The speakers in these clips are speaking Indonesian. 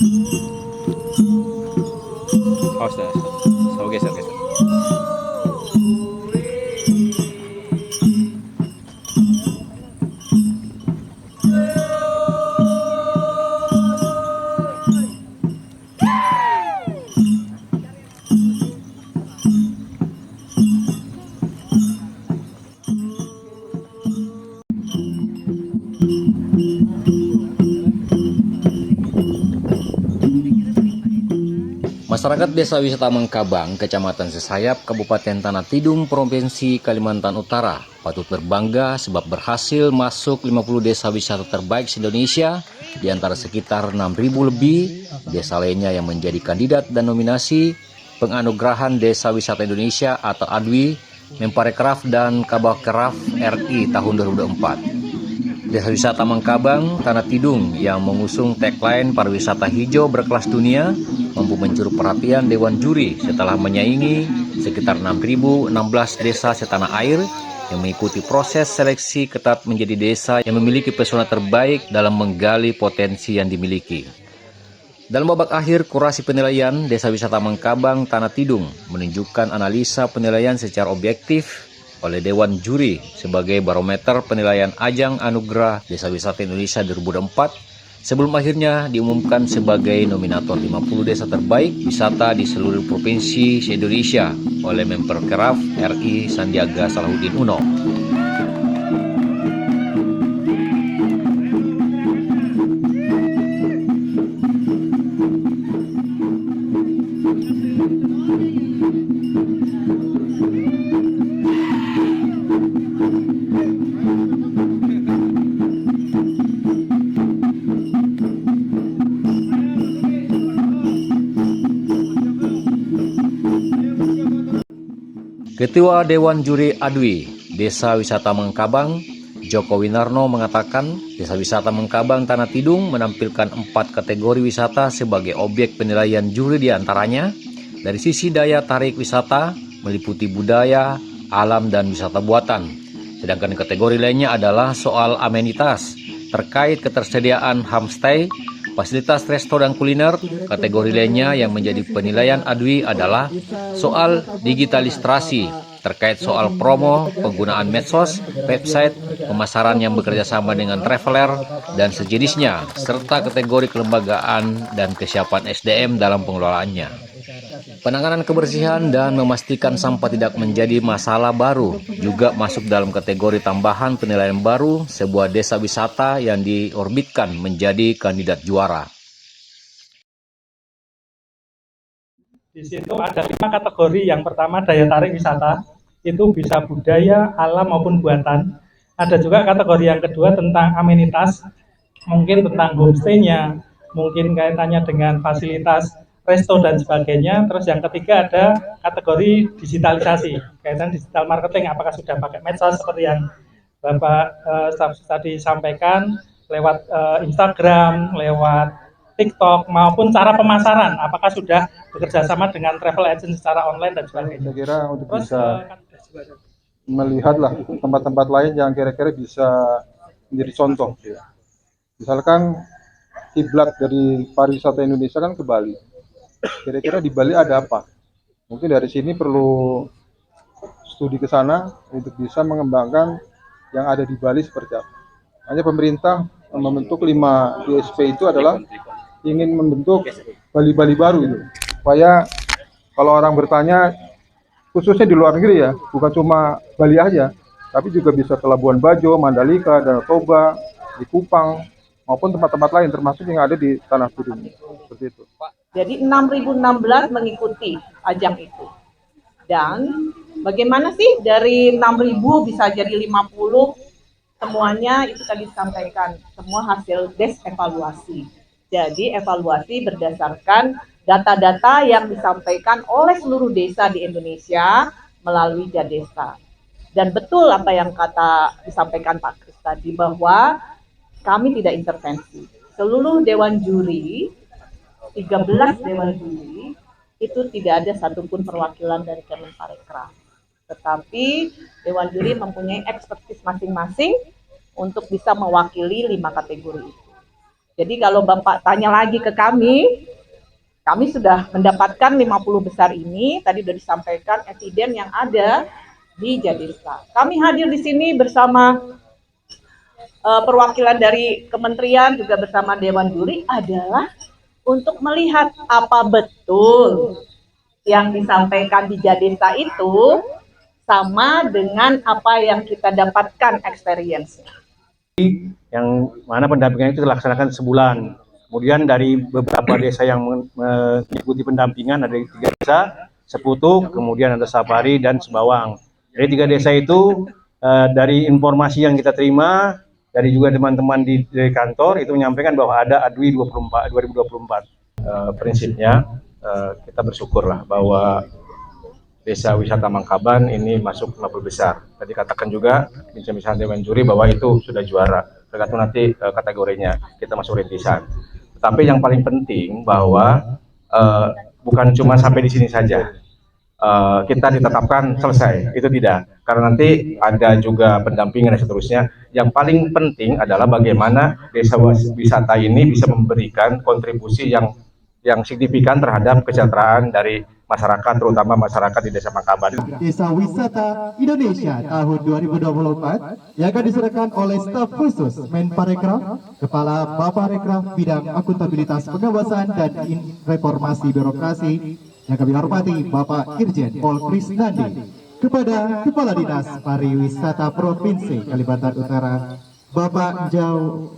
Oh, sudah. So, geser, geser. Masyarakat Desa Wisata Mengkabang, Kecamatan Sesayap, Kabupaten Tanah Tidung, Provinsi Kalimantan Utara, patut berbangga sebab berhasil masuk 50 desa wisata terbaik se-Indonesia, di antara sekitar 6.000 lebih desa lainnya yang menjadi kandidat dan nominasi penganugerahan Desa Wisata Indonesia atau ADWI, Menparekraf dan Kabakraf RI tahun 2024. Desa Wisata Mengkabang, Tanah Tidung yang mengusung tagline pariwisata hijau berkelas dunia mampu mencuri perhatian Dewan Juri setelah menyaingi sekitar 6.016 desa setanah air yang mengikuti proses seleksi ketat menjadi desa yang memiliki pesona terbaik dalam menggali potensi yang dimiliki. Dalam babak akhir kurasi penilaian, Desa Wisata Mengkabang, Tanah Tidung menunjukkan analisa penilaian secara objektif oleh Dewan Juri sebagai barometer penilaian ajang anugerah Desa Wisata Indonesia 2024 sebelum akhirnya diumumkan sebagai nominator 50 desa terbaik wisata di seluruh provinsi se-Indonesia oleh Menparekraf RI Sandiaga Salahuddin Uno. Ketua Dewan Juri ADWI Desa Wisata Mengkabang, Joko Winarno mengatakan, Desa Wisata Mengkabang Tanah Tidung menampilkan 4 kategori wisata sebagai objek penilaian juri, diantaranya dari sisi daya tarik wisata, meliputi budaya, alam, dan wisata buatan. Sedangkan kategori lainnya adalah soal amenitas, terkait ketersediaan homestay, fasilitas resto dan kuliner. Kategori lainnya yang menjadi penilaian ADWI adalah soal digitalisasi, terkait soal promo, penggunaan medsos, website, pemasaran yang bekerja sama dengan traveler, dan sejenisnya, serta kategori kelembagaan dan kesiapan SDM dalam pengelolaannya. Penanganan kebersihan dan memastikan sampah tidak menjadi masalah baru juga masuk dalam kategori tambahan penilaian baru sebuah desa wisata yang diorbitkan menjadi kandidat juara. Di situ ada 5 kategori. Yang pertama daya tarik wisata, itu bisa budaya, alam maupun buatan. Ada juga kategori yang kedua tentang amenitas, mungkin tentang homestay-nya, mungkin kaitannya dengan fasilitas resto dan sebagainya. Terus yang ketiga ada kategori digitalisasi, kaitan digital marketing, apakah sudah pakai medsos seperti yang Bapak tadi sampaikan, lewat Instagram, lewat TikTok, maupun cara pemasaran, apakah sudah bekerja sama dengan travel agent secara online dan sebagainya. Saya kira untuk bisa melihatlah tempat-tempat lain yang kira-kira bisa menjadi contoh. Misalkan kiblat dari pariwisata Indonesia kan ke Bali. Kira-kira di Bali ada apa? Mungkin dari sini perlu studi ke sana untuk bisa mengembangkan yang ada di Bali seperti apa. Hanya pemerintah membentuk 5 DSP itu adalah ingin membentuk Bali-Bali baru itu. Supaya kalau orang bertanya, khususnya di luar negeri ya, bukan cuma Bali aja, tapi juga bisa ke Labuan Bajo, Mandalika, Danau Toba, di Kupang, maupun tempat-tempat lain termasuk yang ada di Tanah Tidung. Seperti itu. Jadi 6.016 mengikuti ajang itu. Dan bagaimana sih dari 6.000 bisa jadi 50? Semuanya itu tadi disampaikan, semua hasil des evaluasi. Jadi evaluasi berdasarkan data-data yang disampaikan oleh seluruh desa di Indonesia melalui Jadesta. Dan betul apa yang disampaikan Pak Kris tadi, bahwa kami tidak intervensi. Seluruh dewan juri, 13 dewan juri, itu tidak ada satupun perwakilan dari Kemenparekraf. Tetapi dewan juri mempunyai ekspertis masing-masing untuk bisa mewakili 5 kategori itu. Jadi kalau Bapak tanya lagi ke kami sudah mendapatkan 50 besar ini, tadi sudah disampaikan eviden yang ada di Jadista. Kami hadir di sini bersama perwakilan dari kementerian, juga bersama Dewan Juri adalah untuk melihat apa betul yang disampaikan di Jadista itu sama dengan apa yang kita dapatkan experience-nya. Yang mana pendampingan itu dilaksanakan sebulan. Kemudian dari beberapa desa yang mengikuti pendampingan ada 3 desa, Seputuk, kemudian ada Sapari dan Sebawang. Dari 3 desa itu dari informasi yang kita terima dari juga teman-teman di kantor itu menyampaikan bahwa ada ADWI 2024. Prinsipnya kita bersyukurlah bahwa Desa Wisata Mangkaban ini masuk 50 besar. Tadi katakan juga bincang-bincang Dewan Juri bahwa itu sudah juara. Tergantung nanti kategorinya kita masuk rintisan. Tapi yang paling penting bahwa bukan cuma sampai di sini saja. Kita ditetapkan selesai, itu tidak. Karena nanti ada juga pendampingan dan seterusnya. Yang paling penting adalah bagaimana desa wisata ini bisa memberikan kontribusi yang signifikan terhadap kesejahteraan dari masyarakat, terutama masyarakat di Desa Mangkaban. Desa Wisata Indonesia tahun 2024 yang akan diserahkan oleh staf khusus Menparekraf, Kepala Baparekraf Bidang Akuntabilitas Pengawasan dan Reformasi Birokrasi yang kami hormati Bapak Irjen Pol Krisnandi, kepada Kepala Dinas Pariwisata Provinsi Kalimantan Utara Bapak Jau.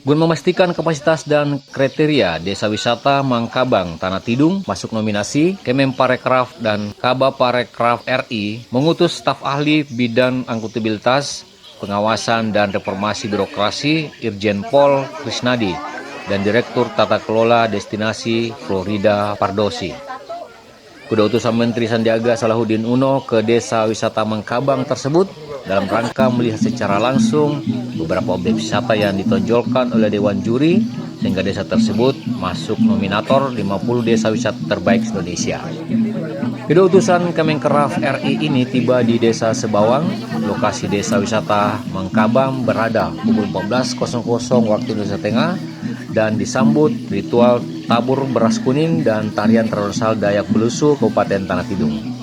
Guna memastikan kapasitas dan kriteria Desa Wisata Mangkabang Tanah Tidung masuk nominasi, Kemenparekraf dan Kabaparekraf RI mengutus staf ahli bidang akuntabilitas, pengawasan dan reformasi birokrasi Irjen Pol Krisnadi dan Direktur Tata Kelola Destinasi Florida Pardosi. Kedua utusan Menteri Sandiaga Salahuddin Uno ke Desa Wisata Mangkabang tersebut dalam rangka melihat secara langsung beberapa objek wisata yang ditonjolkan oleh Dewan Juri sehingga desa tersebut masuk nominator 50 desa wisata terbaik Indonesia. Kedua utusan Kemenkraf RI ini tiba di Desa Sebawang, lokasi Desa Wisata Mangkabang berada pukul 14.00 waktu Indonesia Tengah dan disambut ritual tabur beras kuning dan tarian tradisional Dayak Belusu Kabupaten Tanah Tidung.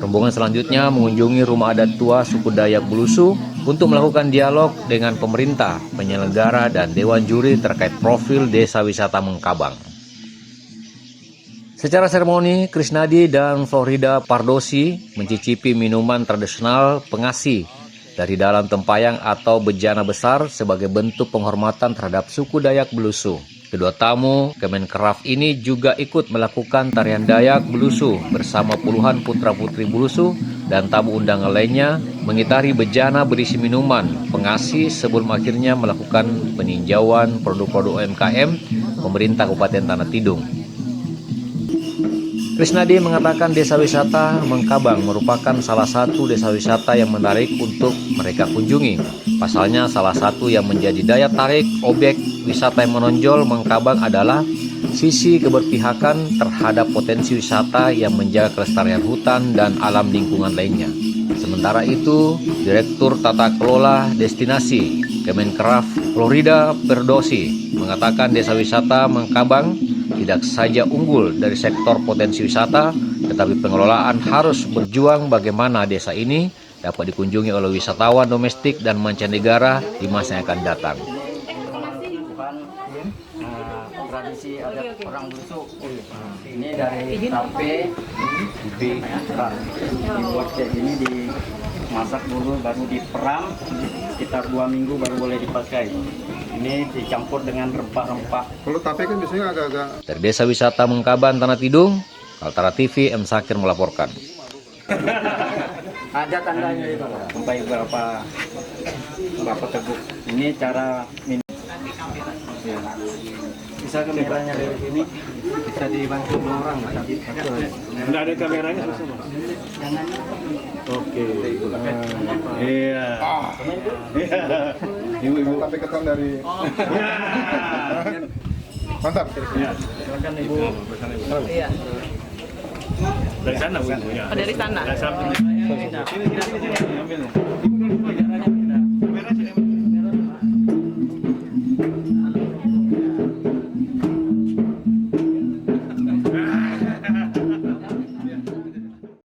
Rombongan selanjutnya mengunjungi rumah adat tua suku Dayak Belusu untuk melakukan dialog dengan pemerintah, penyelenggara, dan Dewan Juri terkait profil Desa Wisata Mangkabang. Secara seremoni, Krisnadi dan Florida Pardosi mencicipi minuman tradisional pengasih dari dalam tempayang atau bejana besar sebagai bentuk penghormatan terhadap suku Dayak Belusu. Kedua tamu Kemenkraf ini juga ikut melakukan tarian Dayak Belusu bersama puluhan putra-putri Belusu dan tamu undangan lainnya mengitari bejana berisi minuman pengasih sebelum akhirnya melakukan peninjauan produk-produk UMKM pemerintah Kabupaten Tanah Tidung. Krisnadi mengatakan Desa Wisata Mangkabang merupakan salah satu desa wisata yang menarik untuk mereka kunjungi. Pasalnya salah satu yang menjadi daya tarik objek wisata yang menonjol Mangkabang adalah sisi keberpihakan terhadap potensi wisata yang menjaga kelestarian hutan dan alam lingkungan lainnya. Sementara itu, Direktur Tata Kelola Destinasi Kemenkraf Florida Pardosi mengatakan Desa Wisata Mangkabang tidak saja unggul dari sektor potensi wisata, tetapi pengelolaan harus berjuang bagaimana desa ini dapat dikunjungi oleh wisatawan domestik dan mancanegara di masa yang akan datang. Tradisi adat orang Belusu ini dari tape dibuat kayak gini, dimasak dulu baru diperam sekitar 2 minggu baru boleh dipakai. Ini dicampur dengan rempah-rempah. Kalau tape kan biasanya agak-agak. Dari Desa Wisata Mangkaban Tanah Tidung, Kaltara TV M Sakir melaporkan. Ada tandanya itu sampai berapa teguk. Ini cara minum. Ya. Bisa kameranya dari sini, bisa dibantu 2 orang. Tidak ada kameranya semua. Oke. Iya. Ibu-ibu. Tape ketan dari. Mantap. Iya. Silakan Ibu. Iya. Dari sana Bu. Dari sana. Dari sana. Sini.